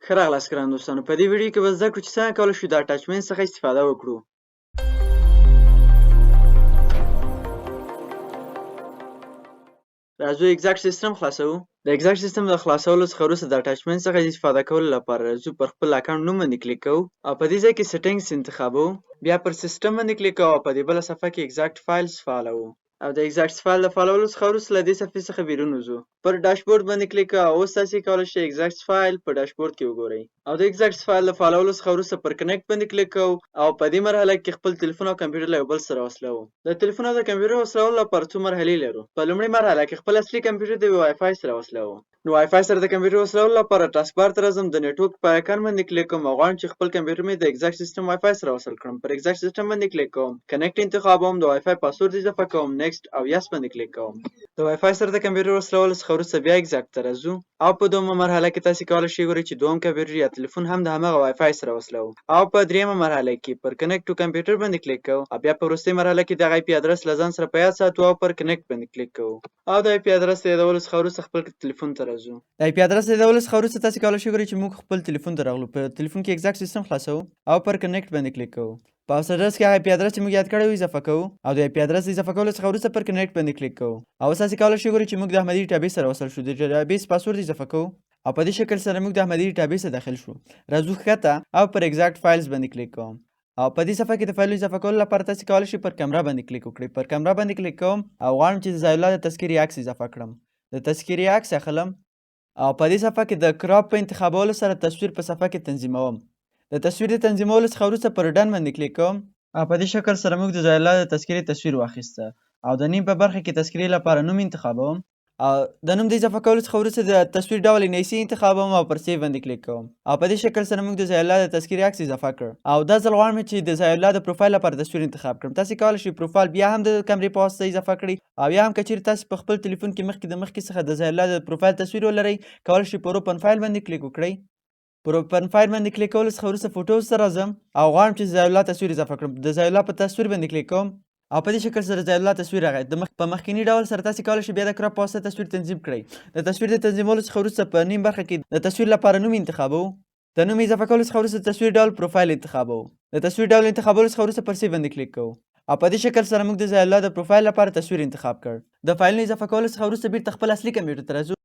ښه راغلاست ګران دوستانو. په دې ویډیو کې به زده کړو چې څنګه کولی شو د اټچمنټ څخه استفاده وکړو. راځو اګزاکټ سیسټم خلاصوو. د اګزاکټ سیسټم د خلاصولو څخه وروسته د اټچمنټ څخه د استفاده کولو لپاره راځو پر خپل اکاونټ نوم باندې کلیک کوو او په دې ځای کې سیټینګز انتخابوو. بیا پر سیسټم باندې کلیک کوو او په دې بله صفحه کې اګزاکټ فایلز فعالوو. او د اګزاکټ فایل د فعالولو څخه وروسته له دې صفحې څخه بیرون وځو. پر ډاشبورډ باندې کلیک کوو او اوس تاسې کولی شئ اګزاکټ فایل په ډاشبورډ کې وګورئ. او د اګزاکټ فایل د فعالولو څخه وروسته پر کنیکټ باندې کلیک کوو او په دې مرحله کې خپل تلیفون او کمپیوټر له یو بل سره وصلوو. د تلیفون او د کمپیوټر وصلولو لپاره څو مرحلې لرو. په لومړۍ مرحله کې خپل اصلي کمپیوټر د وای فای سره وصلوو. نو وای فای سره د کمپیوټر وصلولو لپاره ټاسک بار ته راځم، د نیټورک په آیکن باندې کلیک کوم او غواړم چې خپل کمپیوټر مې د اګزاکټ سیسټم وای فای سره وصل کړم. پر اګزاکټ سیسټم باندې کلیک کوم، کنیکټ انتخابوم، د وای فای پاسورډ اضافه کوم، نیکسټ او یس باندې کلیک کوم. د وای فای سره د کمپیوټر وصلولو څخه وروسته بیا اګزاکټ ته راځو او په دویمه مرحله کې تاسې کولی شئ وګورئ چې دویم کمپیوټر یا تلیفون هم د همغه وای فای سره وصلوو. او په دریمه مرحله کې پر کنیکټ ټو کمپیوټر باندې کلیک کوو او بیا په وروستۍ مرحله کې دغه IP ادرس له ځان سره په یاد ساتو او پر کنیکټ باندې کلیک کوو. او د IP ادرس د یادولو څخه وروسته خپل تلیفون ته راځو. د IP ادرس د یادولو څخه وروسته تاسې کولی شئ وګورئ چې موږ خپل تلیفون ته راغلو. په تلیفون کې اګزاکټ سیسټم خلاصوو او پر کنیکټ باندې کلیک کوو. په هاوس اډرس کې IP ادرس چې موږ یاد کړی و اضافه کوو او د IP ادرس اضافه کولو څخه وروسته پر کنیکټ باندې کلیک کوو. او اوس تاسې کولی شئ وګورئ چې موږ د احمدي ډیټابیس سره وصل شو. د ډیټابیس پاسورډ اضافه کوو او په دې شکل سره موږ د احمدي ډیټابیس ته داخل شو. راځو ښکته او پر اګزاکټ فایلز باندې کلیک کوم او په دې صفحه کې د فایلونو اضافه کولو لپاره تاسې کولی شئ پر کیمرا باندې کلیک وکړئ. پر کیمرا باندې کلیک کوم او غواړم چې د ضیاء الله د تذکرې عکس اضافه کړم. د تذکرې عکس اخلم او په دې صفحه کې د کراپ په انتخابولو سره تصویر په صفحه کې تنظیموم. د تصویر د تنظیمولو څخه وروسته پر ډن باندې کلیک کوم او په دې شکل سره موږ د ضیاء الله د تذکرې تصویر واخیسته او د نیم په برخه کې تذکرې لپاره نوم انتخابوم او د نوم د اضافه کولو څخه وروسته د تصویر ډول انیسي انتخابوم او پر سیو باندې کلیک کوم او په دې شکل سره موږ د ضیاء الله د تذکرې عکس اضافه کړ. او دا ځل غواړم چې د ضیاء الله د پروفایل لپاره تصویر انتخاب کړم. تاسې کولی شئ پروفایل بیا هم د کمرې په واسطه اضافه کړئ او یا هم که چیرې تاسې په خپل تلیفون کې مخکې څخه د ضیاء الله د پروفایل تصویر ولرئ، کولی شئ پر اوپن فایل باندې کلیک وکړئ. پر اوپن فایل باندې کلیک کولو څخه وروسته فوټوز ته راځم او غواړم چې د ضیاء الله تصویر اضافه کړم. د ضیاء الله په تصویر باندې کلیک کوم او په دې شکل سره ضیاء الله تصویر راغی. په مخکیني ډول سره تاسې کولی شئ بیا د کراپ په واسطه تصویر تنظیم کړئ. د تصویر د تنظیمولو څخه وروسته په نیم برخه کې د تصویر لپاره نوم انتخابوو. د نوم اضافه کولو څخه وروسته تصویر ډول پروفایل انتخابوو. د تصویر ډول انتخابولو څخه وروسته پر سیو باندې کلیک کوو او په دې شکل سره موږ د ضیاء الله د پروفایل لپاره تصویر انتخاب کړ. د فایلونو اضافه کولو څخه وروسته بیرته خپل اصلي کمپیوټر ته راځو.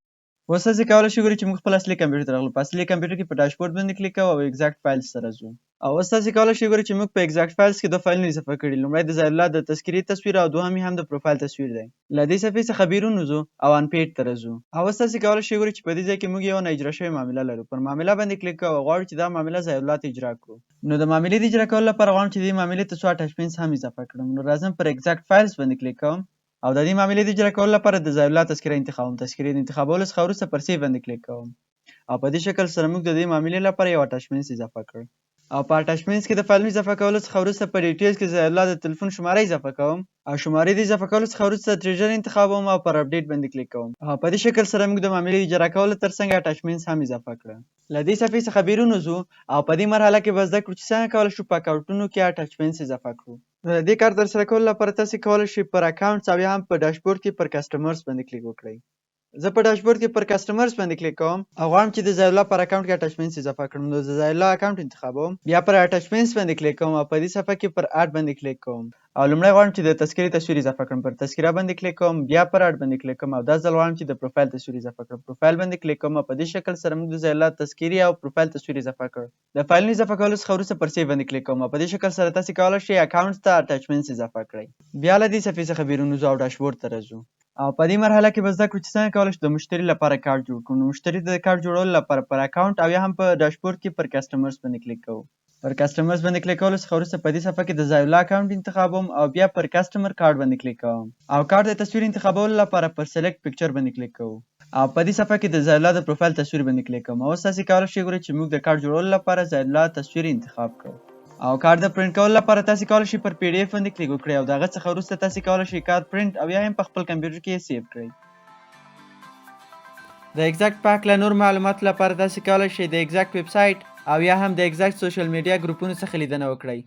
اوس تاسې کولی شئ وګورئ چې موږ خپل اصلي کمپیوټر ته راغلو. په اصلي کمپیوټر کې په ډاشبورډ باندې کلیک کوو او اګزاکټ فایلز ته راځو. او اوس تاسې کولی شئ وګورئ چې موږ په اګزاکټ فایلز کې دوه فایلونه اضافه کړي. لومړی د ضیاء الله د تذکرې تصویر او دوهم یې هم د پروفایل تصویر دی. له دې صفحې څخه بیرون وځو او ان پیډ ته راځو. او اوس تاسې کولی شئ وګورئ چې په دې ځای کې موږ یو نه اجرا شوې معامله لرو. پر معامله باندې کلیک کوو او غواړو چې دا معامله ضیاء الله ته اجرا کړو. نو د معاملې د اجرا کولو لپاره غواړم چې دې معاملې ته څو اټچمنټس هم اضافه کړم. نو راځم پر اګزاکټ فایلز باندې کلیک کوم او د دې معاملې د اجرا کولو لپاره د ضیاء الله تذکره انتخابوم. تذکرې د انتخابولو څخه وروسته پر سیو باندې کلیک کوم او په دې شکل سره موږ د دې معاملې لپاره یو اټچمنټس اضافه کړ. او په اټچمنټس کې د فایلونو اضافه کولو څخه وروسته په ډیټیلز کې ضیاء الله د تلیفون شماره اضافه کوم او شمارې د اضافه کولو څخه وروسته ټریجر انتخابوم او پر اپډیټ باندې کلیک کوم او په دې شکل سره موږ د معاملې اجرا کولو ترڅنګ اټچمنټس هم اضافه کړل. له دې صفحې څخه بیرون وځو او په دې مرحله کې به زده کړو چې څنګه کولی شو په اکاونټونو کې اټچمنټس اضافه کړو. د دې کار ترسره کولو لپاره تاسې کولی شئ پر اکاونټس او یا هم په ډاشبورډ کې پر کسټمرز باندې کلیک وکړئ. زه په ډاشبورډ کې پر کسټمرز باندې کلیک کوم او غواړم چې د ضیاء الله پر اکاونټ کې اټچمنټس اضافه کړم. نو د ضیاء الله اکاونټ انتخابوم، بیا پر اټچمنټس باندې کلیک کوم او په دې صفحه کې پر اډ باندې کلیک کوم او لومړی غواړم چې د تذکرې تصویر اضافه کړم. پر تذکره باندې کلیک کوم، بیا پر اډ باندې کلیک کوم او دا ځل غواړم چې د پروفایل تصویر اضافه کړم. پروفایل باندې کلیک کوم او په دې شکل سره موږ د ضیاء الله تذکرې او پروفایل تصویر اضافه کړ. د فایلونو اضافه کولو څخه وروسته پر سیو باندې کلیک کوم او په دې شکل سره تاسې کولی شئ اکاونټ ته اټچمنټس اضافه کړئ. بیا له دې صفحې څخه بیرون وځو او ډاشبورډ ته راځو. او په دې مرحله کې به زده کړو چې څنګه کولی شو د مشتري لپاره کارت جوړ کړو. نو مشتري د کارت جوړولو لپاره پر اکاونټ او یا هم په ډاشبورډ کې پر کسټمرز باندې کلیک کوو. پر کسټمرز باندې کلیک کولو څخه وروسته په دې صفحه کې د ضیاء الله اکاونټ انتخابوم او بیا پر کسټمر کارت باندې کلیک کوم او کارت د تصویر انتخابولو لپاره پر سلیکټ پکچر باندې کلیک کوو او په دې صفحه کې د ضیاء الله د پروفایل تصویر باندې کلیک کوم. اوس تاسې کولی شئ وګورئ چې موږ د کارت جوړولو لپاره ضیاء الله تصویر انتخاب کړو او کارت د پرنټ کولو لپاره تاسې کولی شئ پر PDF باندې کلیک وکړئ او د هغه څخه وروسته تاسې کولی شئ کارت پرنټ او یا هم په خپل کمپیوټر کې یې سیو کړئ. د اګزاکټ په هکله نور معلوماتو لپاره تاسې کولی شئ د اګزاکټ ویب سایټ او یا هم د اګزاکټ سوشل میډیا ګروپونو څخه لیدنه وکړئ.